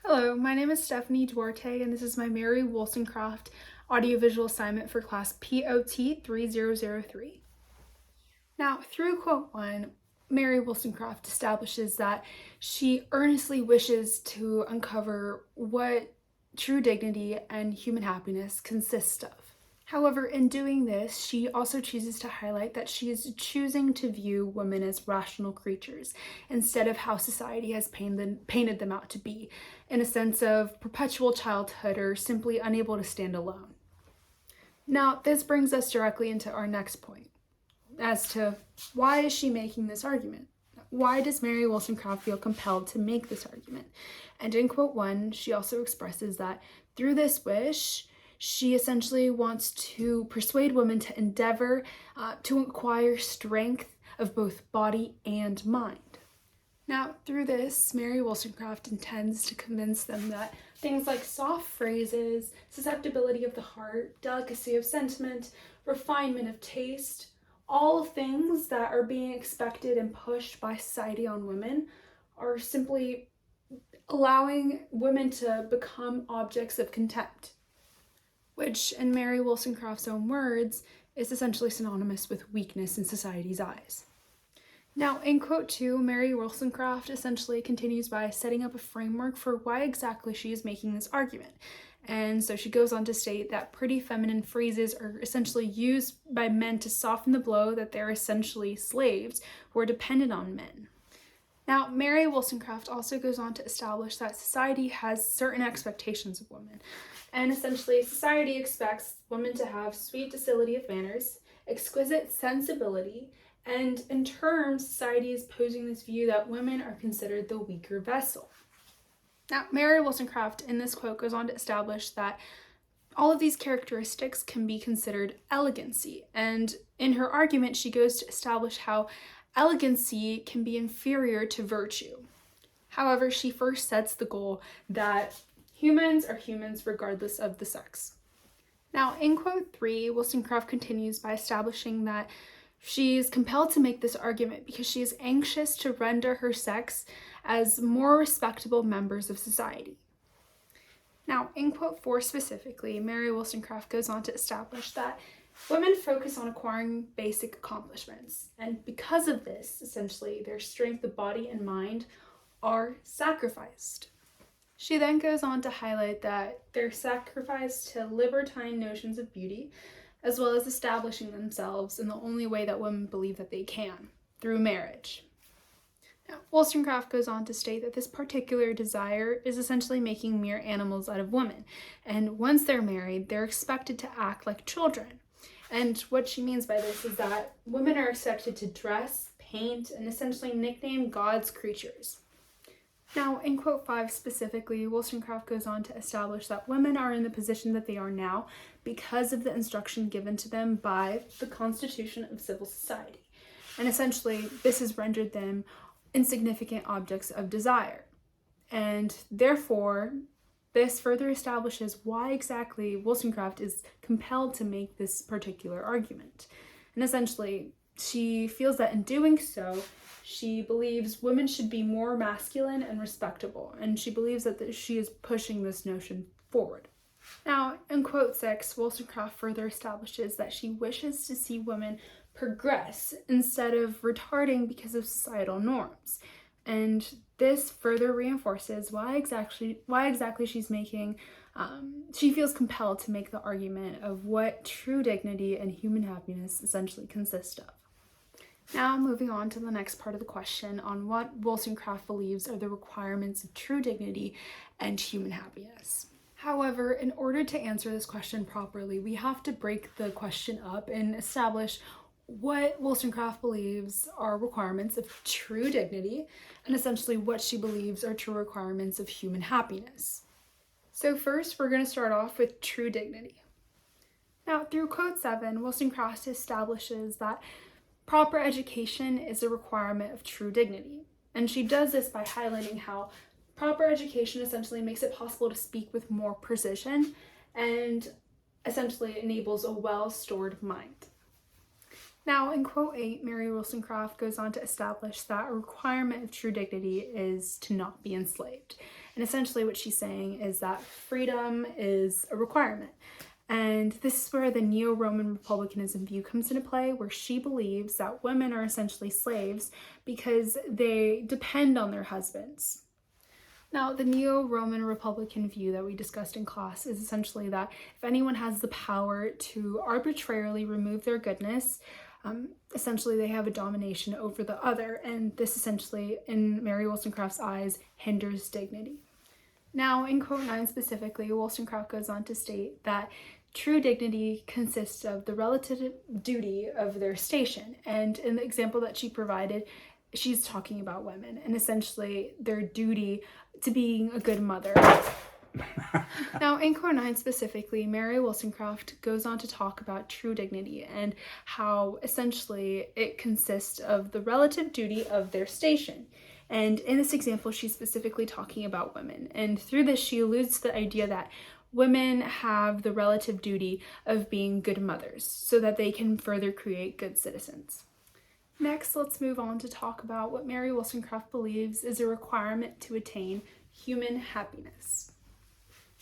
Hello, my name is Stephanie Duarte, and this is my Mary Wollstonecraft audiovisual assignment for class POT 3003. Now, through quote 1, Mary Wollstonecraft establishes that she earnestly wishes to uncover what true dignity and human happiness consist of. However, in doing this, she also chooses to highlight that she is choosing to view women as rational creatures instead of how society has painted them out to be, in a sense of perpetual childhood or simply unable to stand alone. Now, this brings us directly into our next point as to why is she making this argument? Why does Mary Wollstonecraft feel compelled to make this argument? And in quote 1, she also expresses that through this wish, she essentially wants to persuade women to endeavor to acquire strength of both body and mind. Now, through this, Mary Wollstonecraft intends to convince them that things like soft phrases, susceptibility of the heart, delicacy of sentiment, refinement of taste, all things that are being expected and pushed by society on women, are simply allowing women to become objects of contempt, which, in Mary Wollstonecraft's own words, is essentially synonymous with weakness in society's eyes. Now, in quote 2, Mary Wollstonecraft essentially continues by setting up a framework for why exactly she is making this argument. And so she goes on to state that pretty feminine phrases are essentially used by men to soften the blow that they're essentially slaves who are dependent on men. Now, Mary Wollstonecraft also goes on to establish that society has certain expectations of women. And essentially, society expects women to have sweet docility of manners, exquisite sensibility, and in turn, society is posing this view that women are considered the weaker vessel. Now, Mary Wollstonecraft in this quote goes on to establish that all of these characteristics can be considered elegancy. And in her argument, she goes to establish how elegancy can be inferior to virtue. However, she first sets the goal that humans are humans regardless of the sex. Now, in quote 3, Wollstonecraft continues by establishing that she is compelled to make this argument because she is anxious to render her sex as more respectable members of society. Now, in quote 4 specifically, Mary Wollstonecraft goes on to establish that women focus on acquiring basic accomplishments, and because of this, essentially, their strength of body and mind are sacrificed. She then goes on to highlight that they're sacrificed to libertine notions of beauty, as well as establishing themselves in the only way that women believe that they can, through marriage. Now, Wollstonecraft goes on to state that this particular desire is essentially making mere animals out of women, and once they're married, they're expected to act like children. And what she means by this is that women are expected to dress, paint, and essentially nickname God's creatures. Now, in quote 5 specifically, Wollstonecraft goes on to establish that women are in the position that they are now because of the instruction given to them by the Constitution of Civil Society. And essentially, this has rendered them insignificant objects of desire. And therefore, this further establishes why exactly Wollstonecraft is compelled to make this particular argument. And essentially, she feels that in doing so, she believes women should be more masculine and respectable, and she believes that she is pushing this notion forward. Now, in quote 6, Wollstonecraft further establishes that she wishes to see women progress instead of retarding because of societal norms. And this further reinforces why exactly she's making, she feels compelled to make the argument of what true dignity and human happiness essentially consist of. Now, moving on to the next part of the question on what Wollstonecraft believes are the requirements of true dignity and human happiness. However, in order to answer this question properly, we have to break the question up and establish what Wollstonecraft believes are requirements of true dignity and essentially what she believes are true requirements of human happiness. So first, we're going to start off with true dignity. Now, through quote 7, Wollstonecraft establishes that proper education is a requirement of true dignity. And she does this by highlighting how proper education essentially makes it possible to speak with more precision and essentially enables a well-stored mind. Now, in quote 8, Mary Wollstonecraft goes on to establish that a requirement of true dignity is to not be enslaved. And essentially what she's saying is that freedom is a requirement. And this is where the neo-Roman republicanism view comes into play, where she believes that women are essentially slaves because they depend on their husbands. Now, the neo-Roman Republican view that we discussed in class is essentially that if anyone has the power to arbitrarily remove their goodness, essentially they have a domination over the other, and this essentially, in Mary Wollstonecraft's eyes, hinders dignity. Now, in quote 9 specifically, Wollstonecraft goes on to state that true dignity consists of the relative duty of their station, and in the example that she provided, she's talking about women and essentially their duty to being a good mother. Now, in quote 9 specifically, Mary Wollstonecraft goes on to talk about true dignity and how essentially it consists of the relative duty of their station. And in this example, she's specifically talking about women. And through this, she alludes to the idea that women have the relative duty of being good mothers so that they can further create good citizens. Next, let's move on to talk about what Mary Wollstonecraft believes is a requirement to attain human happiness.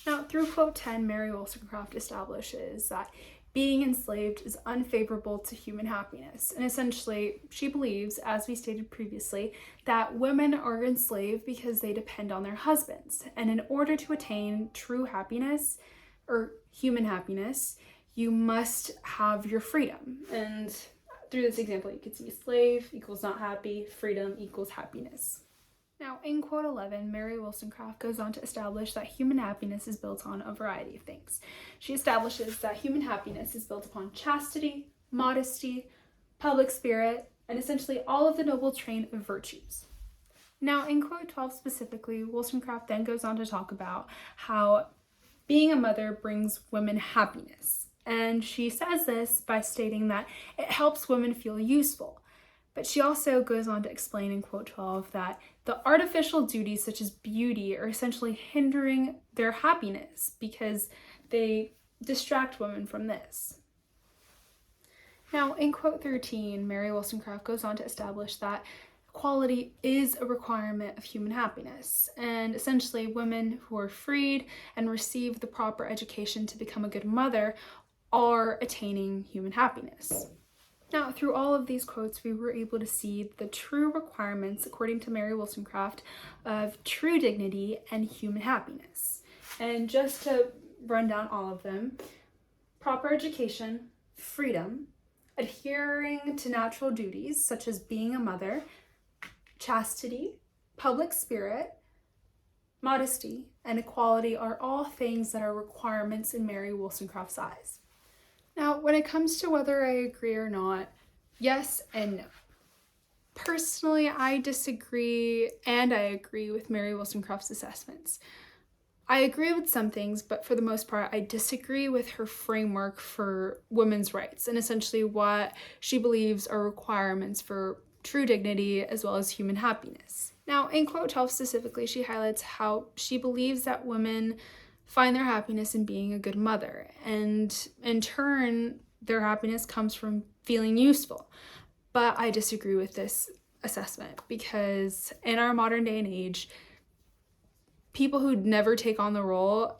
Now, through quote 10, Mary Wollstonecraft establishes that being enslaved is unfavorable to human happiness. And essentially, she believes, as we stated previously, that women are enslaved because they depend on their husbands. And in order to attain true happiness, or human happiness, you must have your freedom. And through this example, you could see slave equals not happy, freedom equals happiness. Now, in quote 11, Mary Wollstonecraft goes on to establish that human happiness is built on a variety of things. She establishes that human happiness is built upon chastity, modesty, public spirit, and essentially all of the noble train of virtues. Now, in quote 12 specifically, Wollstonecraft then goes on to talk about how being a mother brings women happiness. And she says this by stating that it helps women feel useful. But she also goes on to explain in quote 12 that the artificial duties such as beauty are essentially hindering their happiness because they distract women from this. Now, in quote 13, Mary Wollstonecraft goes on to establish that equality is a requirement of human happiness, and essentially women who are freed and receive the proper education to become a good mother are attaining human happiness. Now, through all of these quotes, we were able to see the true requirements, according to Mary Wollstonecraft, of true dignity and human happiness. And just to run down all of them: proper education, freedom, adhering to natural duties, such as being a mother, chastity, public spirit, modesty, and equality are all things that are requirements in Mary Wollstonecraft's eyes. Now, when it comes to whether I agree or not, yes and no. Personally, I disagree and I agree with Mary Wollstonecraft's assessments. I agree with some things, but for the most part, I disagree with her framework for women's rights and essentially what she believes are requirements for true dignity as well as human happiness. Now, in quote 12 specifically, she highlights how she believes that women find their happiness in being a good mother, and in turn, their happiness comes from feeling useful. But I disagree with this assessment because in our modern day and age, people who never take on the role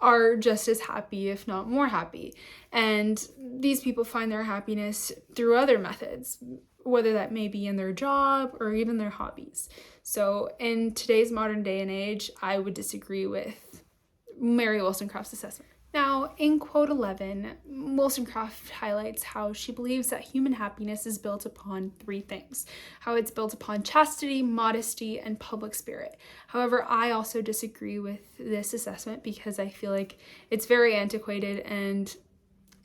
are just as happy, if not more happy. And these people find their happiness through other methods, whether that may be in their job or even their hobbies. So in today's modern day and age, I would disagree with Mary Wollstonecraft's assessment. Now, in quote 11, Wollstonecraft highlights how she believes that human happiness is built upon three things: how it's built upon chastity, modesty, and public spirit. However, I also disagree with this assessment because I feel like it's very antiquated, and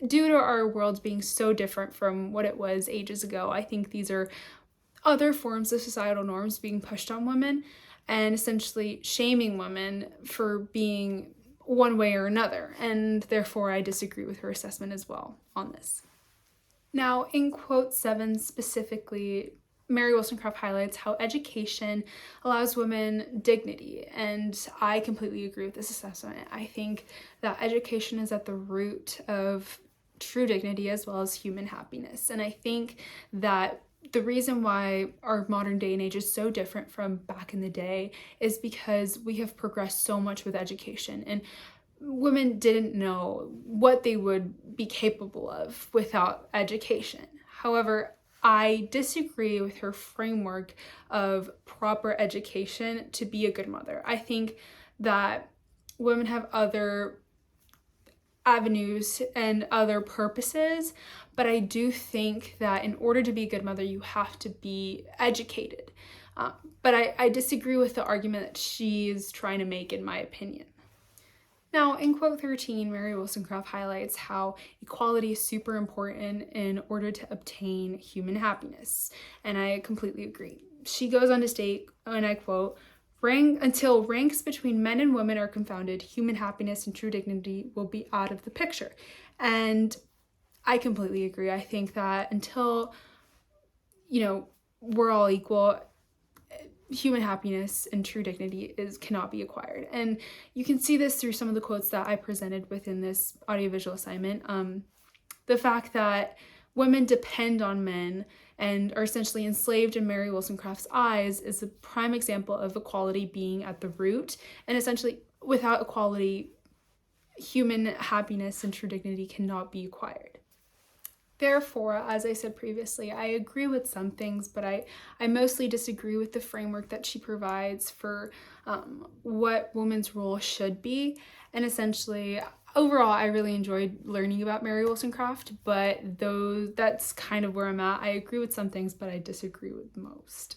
due to our world being so different from what it was ages ago, I think these are other forms of societal norms being pushed on women and essentially shaming women for being one way or another, and therefore I disagree with her assessment as well on this. Now, in quote 7 specifically, Mary Wollstonecraft highlights how education allows women dignity, and I completely agree with this assessment. I think that education is at the root of true dignity as well as human happiness, and I think that the reason why our modern day and age is so different from back in the day is because we have progressed so much with education, and women didn't know what they would be capable of without education. However, I disagree with her framework of proper education to be a good mother. I think that women have other avenues and other purposes, but I do think that in order to be a good mother, you have to be educated. But I disagree with the argument that she's trying to make, in my opinion. Now, in quote 13, Mary Wollstonecraft highlights how equality is super important in order to obtain human happiness, and I completely agree. She goes on to state, and I quote, until ranks between men and women are confounded, human happiness and true dignity will be out of the picture. And I completely agree. I think that until, we're all equal, human happiness and true dignity cannot be acquired. And you can see this through some of the quotes that I presented within this audiovisual assignment. The fact that women depend on men and are essentially enslaved in Mary Wollstonecraft's eyes is a prime example of equality being at the root. And essentially, without equality, human happiness and true dignity cannot be acquired. Therefore, as I said previously, I agree with some things, but I mostly disagree with the framework that she provides for what women's role should be. And essentially, overall, I really enjoyed learning about Mary Wollstonecraft, but that's kind of where I'm at. I agree with some things, but I disagree with most.